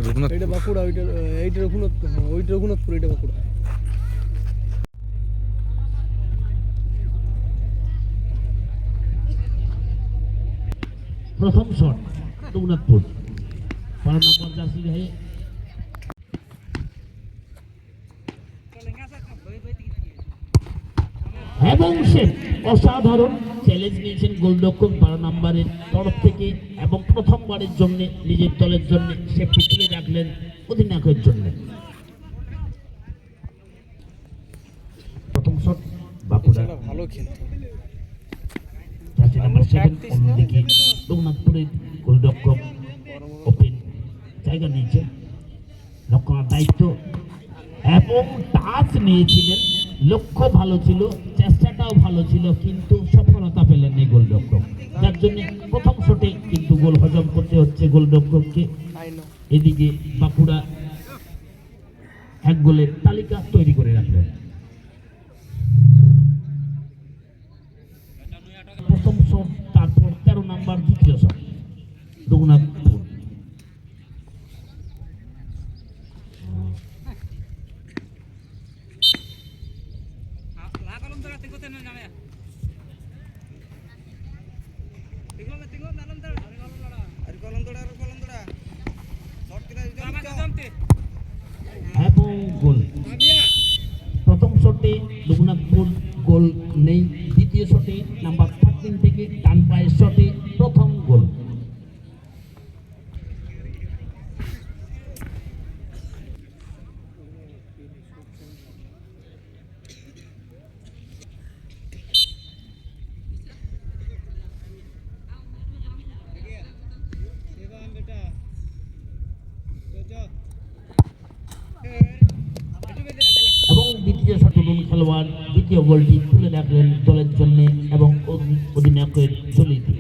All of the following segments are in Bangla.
রঘুনাথ এটা বাঁকুড়া, এইটা রঘুনাথপুর, হ্যাঁ ওইটা রঘুনাথপুর, এটা বাঁকুড়া। প্রথম শট রঘুনাথপুর 12 নম্বর জার্সি গায়ে এবং সে অসাধারণ চ্যালেঞ্জ নিয়েছেন গোলরক্ষক 12 নম্বরের তরফ থেকে এবং প্রথমবারের জন্য নিজের দলের জন্য সে তুলে রাখলেন অধিনায়কের জন্য। প্রথম শট বাঁকুড়া ভালো খেলতো, জার্সি নাম্বার 7। অন্যদিকে রঘুনাথপুরের গোলরক্ষক ওপেন জায়গা নিয়েছে, রক্ষণার দায়িত্ব এবং টাচ নিয়েছিলেন। লক্ষ্য ভালো ছিল, চেষ্টাটাও ভালো ছিল, কিন্তু সফলতা পেলেন এই গোলরক্ষক, যার জন্য প্রথম শটে কিন্তু গোল হজম করতে হচ্ছে গোলরক্ষককে। এদিকে বাঁকুড়া 1 গোলের তালিকা তৈরি করে রাখলেন। প্রথম শট, তারপর 13 নম্বর দ্বিতীয় শট রঘুনাথপুর। এবং গোল। প্রথম শটে রঘুনাথপুর গোল নেই, দ্বিতীয় শটে নাম্বার 13 থেকে ডান পায়ের শটে প্রথম গোল। এবং দ্বিতীয় শতরুণ খেলোয়াড় দ্বিতীয় গোলটি তুলে রাখলেন দলের জন্য এবং অধিনায়কের ঝুলিতে।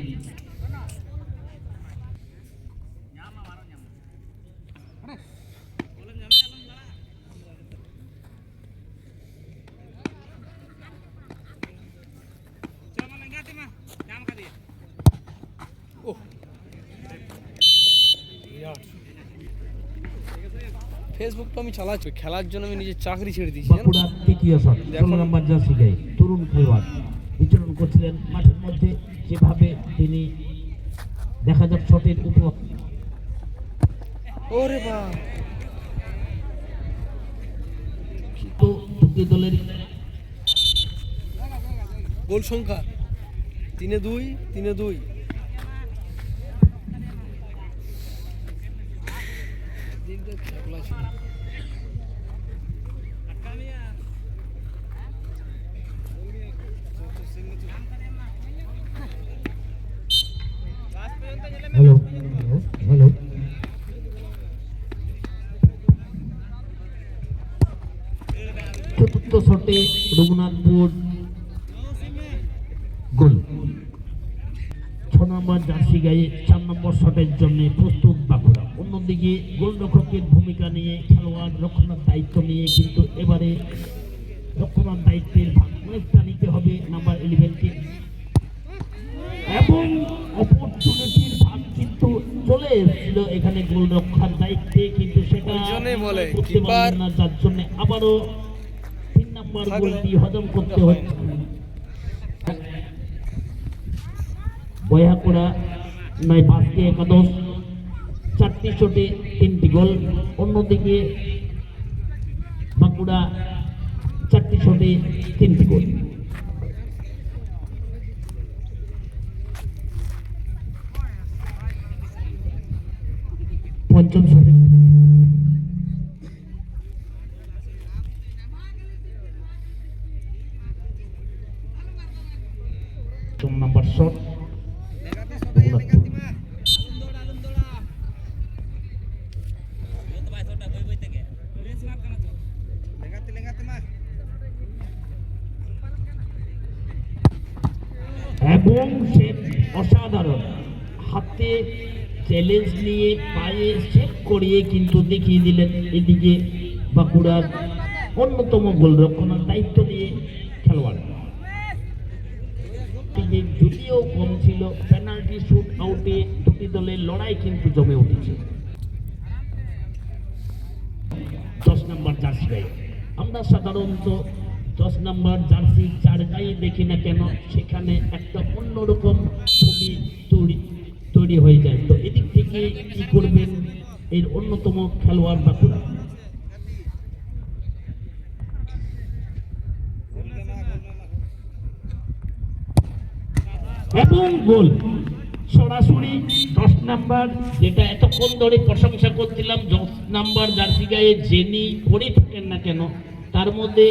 ফেসবুক তো আমি চালাচ্ছি, খেলার জন্য আমি নিজের চাকরি ছেড়ে দিয়েছি। বাঁকুড়া তৃতীয় শট 16 নম্বর জার্সি গায়ে তরুণ খেলোয়াড় বিচরণ করছিলেন মাঠের মধ্যে, যেভাবে তিনি দেখা যাক শটের উপর। ওরে বাবা, তো দুটি দলের গোল সংখ্যা 3-2, 3-2। হ্যালো হ্যালো চতুর্থ শটে রঘুনাথপুর গোল। 6 নম্বর জার্সি গায়ে 4 নম্বর শটের জন্য প্রস্তুত বাঁকুড়া। অন্যদিকে গোলরক্ষকের ভূমিকা নিয়ে খেলোয়াড় রক্ষণার দায়িত্ব নিয়ে কিন্তু এবারে রক্ষণার দায়িত্বের ভাগ অনেকটা নিতে হবে নাম্বার 11কে, এবং অপরচুনিটির ভাগ কিন্তু চলে এসেছিল এখানে গোলরক্ষার দায়িত্বে, কিন্তু সেটা বলে করতে পারলেন না, যার জন্য আবারও 3 নম্বর গোলটি হজম করতে হচ্ছে। বয়াকুড়া নয় বাসকে একাদশ 4টি শটে 3টি গোল। অন্যদিকে বাঁকুড়া 4টি শটে 3টি গোল। পঞ্চম শটে নম্বর শট এবং সে অসাধারণ হাতে চ্যালেঞ্জ নিয়ে পায়ে সেট করিয়ে কিন্তু দেখিয়ে দিলেন এদিকে বাঁকুড়ার অন্যতম গোলরক্ষণের দায়িত্ব নিয়ে খেলোয়াড়। যদিও কম ছিল, পেনাল্টি শুট আউটে দুটি দলের লড়াই কিন্তু জমে উঠেছে। 10 নম্বর জার্সি গায়ে। আমরা সাধারণত 10 নম্বর জার্সি যার গায়ে দেখি না কেন সেখানে একটা অন্যরকম ছবি তৈরি হয়ে যায়। তো এদিক থেকে কি করবেন এর অন্যতম খেলোয়াড় বাঁকুড়া। এবং গোল সরাসরি 10 নাম্বার, যেটা এতক্ষণ ধরে প্রশংসা করছিলাম, 10 নাম্বার জার্সি গায়ে যিনি পরে থাকেন না কেন তার মধ্যে